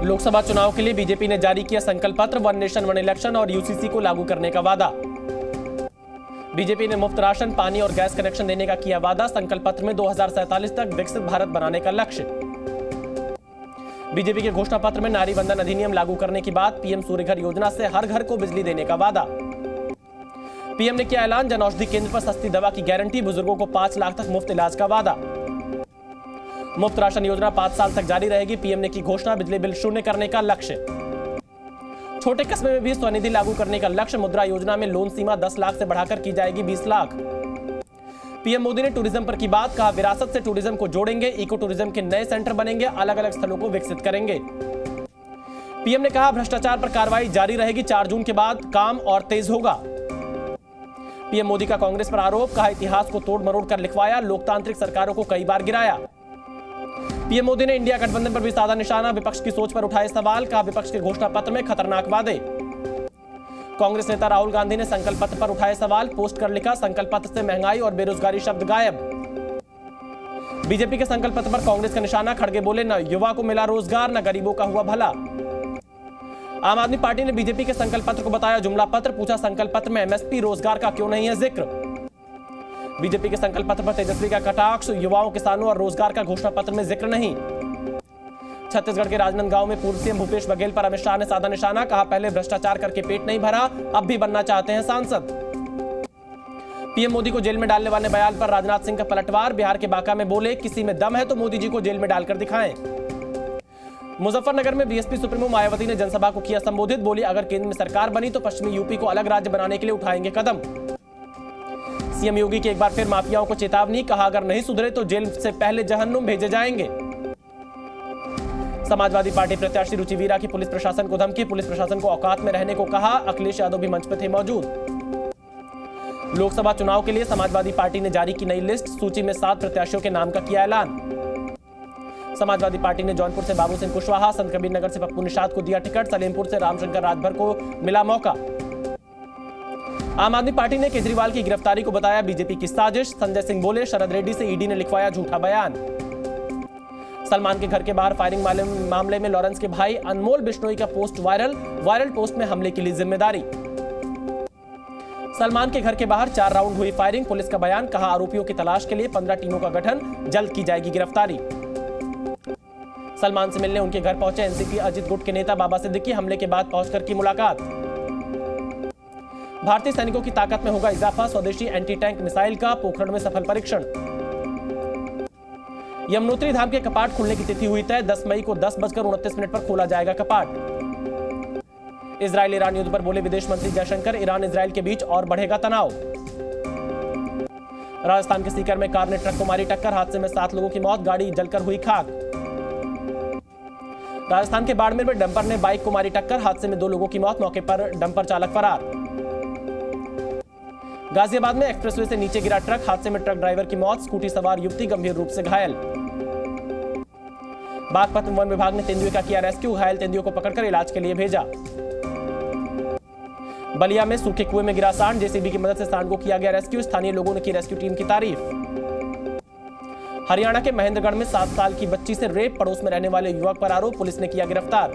लोकसभा चुनाव के लिए बीजेपी ने जारी किया संकल्प पत्र, वन नेशन वन इलेक्शन और यूसीसी को लागू करने का वादा। बीजेपी ने मुफ्त राशन, पानी और गैस कनेक्शन देने का किया वादा। संकल्प पत्र में 2047 तक विकसित भारत बनाने का लक्ष्य। बीजेपी के घोषणा पत्र में नारी वंदन अधिनियम लागू करने की बात। पीएम सूर्य घर योजना से हर घर को बिजली देने का वादा। पीएम ने किया ऐलान, जन औषधि केंद्र पर सस्ती दवा की गारंटी, बुजुर्गों को 5 लाख तक मुफ्त इलाज का वादा। मुफ्त राशन योजना 5 साल तक जारी रहेगी। पीएम ने की घोषणा, बिजली बिल शून्य करने का लक्ष्य। छोटे कस्बे में भी स्वनिधि लागू करने का लक्ष्य। मुद्रा योजना में लोन सीमा 10 लाख से बढ़ाकर की जाएगी 20 लाख। पीएम मोदी ने टूरिज्म पर की बात, कहा विरासत से टूरिज्म को जोड़ेंगे, इको टूरिज्म के नए सेंटर बनेंगे, अलग अलग स्थलों को विकसित करेंगे। पीएम ने कहा भ्रष्टाचार पर कार्रवाई जारी रहेगी, 4 जून के बाद काम और तेज होगा। पीएम मोदी का कांग्रेस पर आरोप, कहा इतिहास को तोड़ मरोड़ कर लिखवाया, लोकतांत्रिक सरकारों को कई बार गिराया। पीएम मोदी ने इंडिया गठबंधन पर भी साधा निशाना, विपक्ष की सोच पर उठाए सवाल, कहा विपक्ष के घोषणा पत्र में खतरनाक वादे। कांग्रेस नेता राहुल गांधी ने संकल्प पत्र पर उठाए सवाल, पोस्ट कर लिखा संकल्प पत्र से महंगाई और बेरोजगारी शब्द गायब। बीजेपी के संकल्प पत्र पर कांग्रेस का निशाना, खड़गे बोले न युवा को मिला रोजगार न गरीबों का हुआ भला। आम आदमी पार्टी ने बीजेपी के संकल्प पत्र को बताया जुमला पत्र, पूछा संकल्प पत्र में एमएसपी रोजगार का क्यों नहीं है जिक्र। बीजेपी के संकल्प पत्र पर तेजस्वी का कटाक्ष, युवाओं, किसानों और रोजगार का घोषणा पत्र में जिक्र नहीं। छत्तीसगढ़ के राजनांदगांव में पूर्व सीएम भूपेश बघेल पर अमित शाह ने साधा निशाना, कहा पहले भ्रष्टाचार करके पेट नहीं भरा, अब भी बनना चाहते हैं सांसद। पीएम मोदी को जेल में डालने वाले बयान पर राजनाथ सिंह का पलटवार, बिहार के बांका में बोले किसी में दम है तो मोदी जी को जेल में डालकर दिखाएं। मुजफ्फरनगर में बीएसपी सुप्रीमो मायावती ने जनसभा को किया संबोधित, बोली अगर केंद्र में सरकार बनी तो पश्चिमी यूपी को अलग राज्य बनाने के लिए उठाएंगे कदम। सीएम योगी की एक बार फिर माफियाओं को चेतावनी, कहा अगर नहीं सुधरे तो जेल से पहले जहन्नुम भेजे जाएंगे। समाजवादी पार्टी प्रत्याशी रुचि वीरा की पुलिस प्रशासन को धमकी, पुलिस प्रशासन को औकात में रहने को कहा। अखिलेश यादव भी मंच पर थे मौजूद। लोकसभा चुनाव के लिए समाजवादी पार्टी ने जारी की नई लिस्ट, सूची में 7 प्रत्याशियों के नाम का किया ऐलान। समाजवादी पार्टी ने जौनपुर से बाबू सिंह कुशवाहा, संत कबीर नगर से पप्पू निषाद को दिया टिकट, सलेमपुर से रामशंकर राजभर को मिला मौका। आम आदमी पार्टी ने केजरीवाल की गिरफ्तारी को बताया बीजेपी की साजिश। संजय सिंह बोले शरद रेड्डी से ईडी ने लिखवाया झूठा बयान। सलमान के घर के बाहर फायरिंग मामले में लॉरेंस के भाई अनमोल बिश्नोई का पोस्ट वायरल पोस्ट में हमले के लिए जिम्मेदारी। सलमान के घर के बाहर 4 राउंड हुई फायरिंग, पुलिस का बयान, कहा आरोपियों की तलाश के लिए 15 टीमों का गठन, जल्द की जाएगी गिरफ्तारी। सलमान से मिलने उनके घर पहुंचे एनसीपी अजित गुट के नेता बाबा सिद्दीकी, हमले के बाद पहुंचकर की मुलाकात। भारतीय सैनिकों की ताकत में होगा इजाफा, स्वदेशी एंटी टैंक मिसाइल का पोखरण में सफल परीक्षण। यमुनोत्री धाम के कपाट खुलने की तिथि हुई तय, 10 मई को 10:29 पर खोला जाएगा कपाट। इजरायल ईरान युद्ध पर बोले विदेश मंत्री जयशंकर, ईरान इजरायल के बीच और बढ़ेगा तनाव। राजस्थान के सीकर में कार ने ट्रक को मारी टक्कर, हादसे में 7 लोगों की मौत, गाड़ी जलकर हुई खाक। राजस्थान के बाड़मेर में डंपर ने बाइक को मारी टक्कर, हादसे में 2 लोगों की मौत, मौके पर डंपर चालक फरार। गाजियाबाद में एक्सप्रेसवे से नीचे गिरा ट्रक, हादसे में ट्रक ड्राइवर की मौत, स्कूटी सवार युवती गंभीर रूप से घायल। बागपत वन विभाग ने तेंदुए का किया रेस्क्यू, घायल तेंदुए को पकड़कर इलाज के लिए भेजा। बलिया में सूखे कुएं में गिरा सांड, जेसीबी की मदद से सांड को किया गया रेस्क्यू, स्थानीय लोगों ने की रेस्क्यू टीम की तारीफ। हरियाणा के महेंद्रगढ़ में 7 साल की बच्ची से रेप, पड़ोस में रहने वाले युवक पर आरोप, पुलिस ने किया गिरफ्तार।